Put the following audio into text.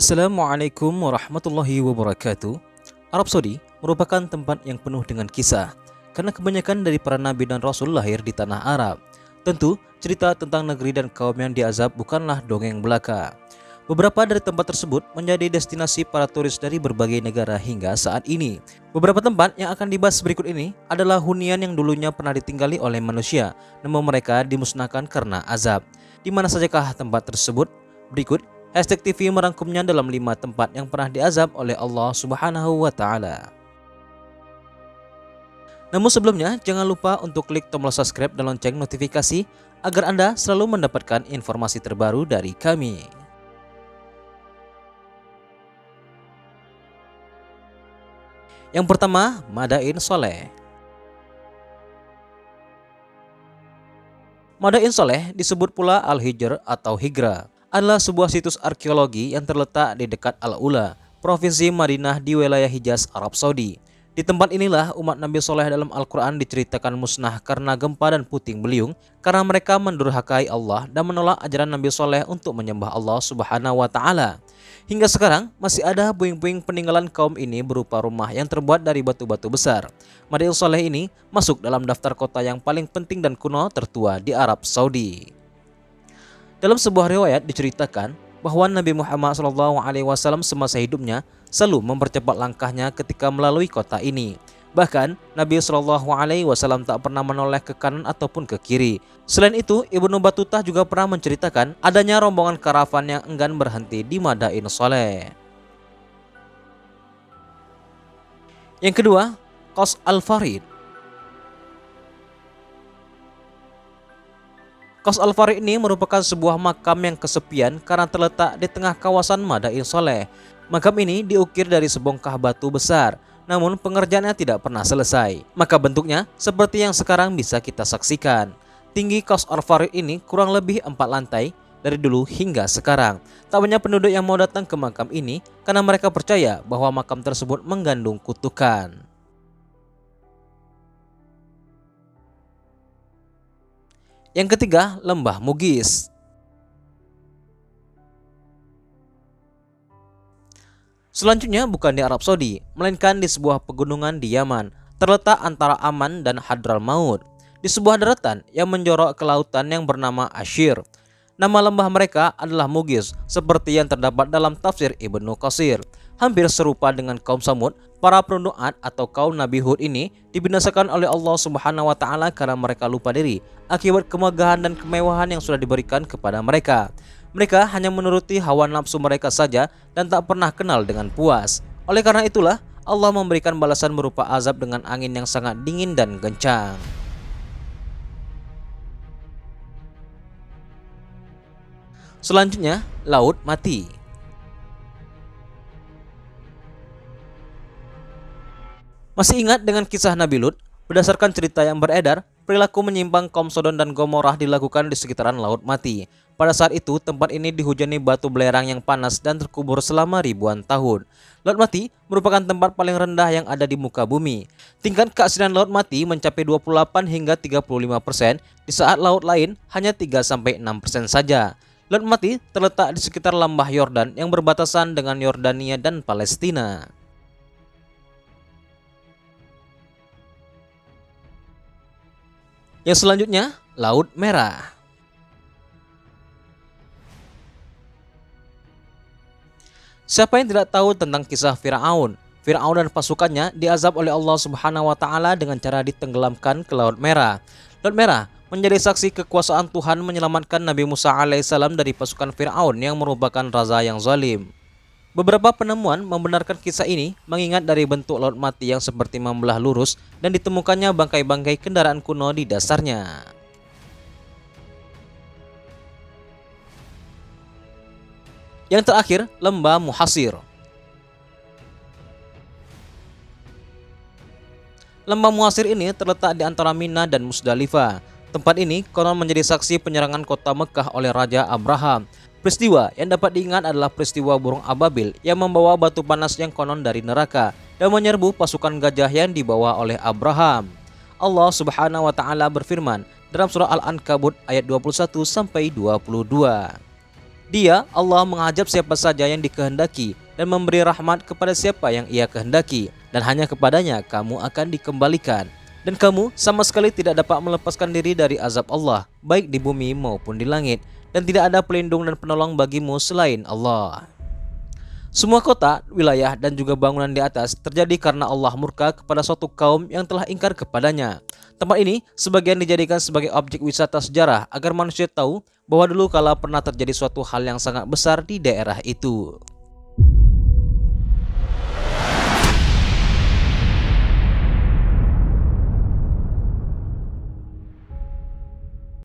Assalamualaikum warahmatullahi wabarakatuh. Arab Saudi merupakan tempat yang penuh dengan kisah, karena kebanyakan dari para nabi dan rasul lahir di tanah Arab. Tentu, cerita tentang negeri dan kaum yang diazab bukanlah dongeng belaka. Beberapa dari tempat tersebut menjadi destinasi para turis dari berbagai negara hingga saat ini. Beberapa tempat yang akan dibahas berikut ini adalah hunian yang dulunya pernah ditinggali oleh manusia, namun mereka dimusnahkan karena azab. Di mana sajakah tempat tersebut? Berikut Hashtag TV merangkumnya dalam 5 tempat yang pernah diazab oleh Allah Subhanahu wa Ta'ala. Namun sebelumnya, jangan lupa untuk klik tombol subscribe dan lonceng notifikasi agar Anda selalu mendapatkan informasi terbaru dari kami. Yang pertama, Madain Soleh. Madain Soleh disebut pula Al-Hijr atau Hijrah, adalah sebuah situs arkeologi yang terletak di dekat Al-Ula, Provinsi Madinah di wilayah Hijaz, Arab Saudi. Di tempat inilah umat Nabi Soleh dalam Al-Quran diceritakan musnah karena gempa dan puting beliung, karena mereka mendurhakai Allah dan menolak ajaran Nabi Soleh untuk menyembah Allah Subhanahu wa Ta'ala. Hingga sekarang masih ada puing-puing peninggalan kaum ini berupa rumah yang terbuat dari batu-batu besar. Madain Soleh ini masuk dalam daftar kota yang paling penting dan kuno tertua di Arab Saudi. Dalam sebuah riwayat diceritakan bahwa Nabi Muhammad SAW semasa hidupnya selalu mempercepat langkahnya ketika melalui kota ini. Bahkan Nabi SAW tak pernah menoleh ke kanan ataupun ke kiri. Selain itu, Ibnu Battutah juga pernah menceritakan adanya rombongan karavan yang enggan berhenti di Madain Soleh. Yang kedua, Qas Al-Farid. Qas Al-Farid ini merupakan sebuah makam yang kesepian karena terletak di tengah kawasan Madain Soleh. Makam ini diukir dari sebongkah batu besar, namun pengerjaannya tidak pernah selesai. Maka bentuknya seperti yang sekarang bisa kita saksikan. Tinggi Qas Al-Farid ini kurang lebih 4 lantai dari dulu hingga sekarang. Tak banyak penduduk yang mau datang ke makam ini karena mereka percaya bahwa makam tersebut mengandung kutukan. Yang ketiga, Lembah Mugis. Selanjutnya bukan di Arab Saudi, melainkan di sebuah pegunungan di Yaman, terletak antara Aman dan Hadramaut, di sebuah daratan yang menjorok ke lautan yang bernama Ashir. Nama lembah mereka adalah Mugis, seperti yang terdapat dalam tafsir Ibnu Katsir. Hampir serupa dengan kaum Samud, para penduduk Ad atau kaum Nabi Hud ini dibinasakan oleh Allah Subhanahu wa Ta'ala karena mereka lupa diri akibat kemegahan dan kemewahan yang sudah diberikan kepada mereka. Mereka hanya menuruti hawa nafsu mereka saja dan tak pernah kenal dengan puas. Oleh karena itulah Allah memberikan balasan berupa azab dengan angin yang sangat dingin dan kencang. Selanjutnya, Laut Mati. Masih ingat dengan kisah Nabi Lut? Berdasarkan cerita yang beredar, perilaku menyimpang kaum Sodom dan Gomorrah dilakukan di sekitaran Laut Mati. Pada saat itu, tempat ini dihujani batu belerang yang panas dan terkubur selama ribuan tahun. Laut Mati merupakan tempat paling rendah yang ada di muka bumi. Tingkat keasinan Laut Mati mencapai 28 hingga 35%, di saat laut lain hanya 3-6% saja. Laut Mati terletak di sekitar lembah Yordan yang berbatasan dengan Yordania dan Palestina. Yang selanjutnya, Laut Merah. Siapa yang tidak tahu tentang kisah Firaun? Firaun dan pasukannya diazab oleh Allah Subhanahu wa Ta'ala dengan cara ditenggelamkan ke Laut Merah. Laut Merah menjadi saksi kekuasaan Tuhan menyelamatkan Nabi Musa alaihissalam dari pasukan Firaun yang merupakan raja yang zalim. Beberapa penemuan membenarkan kisah ini, mengingat dari bentuk Laut Mati yang seperti membelah lurus dan ditemukannya bangkai-bangkai kendaraan kuno di dasarnya. Yang terakhir, Lembah Muhasir. Lembah Muhasir ini terletak di antara Mina dan Musdalifah. Tempat ini konon menjadi saksi penyerangan kota Mekah oleh Raja Abraham. Peristiwa yang dapat diingat adalah peristiwa burung ababil yang membawa batu panas yang konon dari neraka dan menyerbu pasukan gajah yang dibawa oleh Abraham. Allah Subhanahu wa Ta'ala berfirman dalam surah Al-Ankabut ayat 21-22. Dia, Allah, menghajab siapa saja yang dikehendaki dan memberi rahmat kepada siapa yang Ia kehendaki, dan hanya kepadanya kamu akan dikembalikan. Dan kamu sama sekali tidak dapat melepaskan diri dari azab Allah, baik di bumi maupun di langit, dan tidak ada pelindung dan penolong bagimu selain Allah. Semua kota, wilayah, dan juga bangunan di atas terjadi karena Allah murka kepada suatu kaum yang telah ingkar kepadanya. Tempat ini sebagian dijadikan sebagai objek wisata sejarah agar manusia tahu bahwa dulu kala pernah terjadi suatu hal yang sangat besar di daerah itu.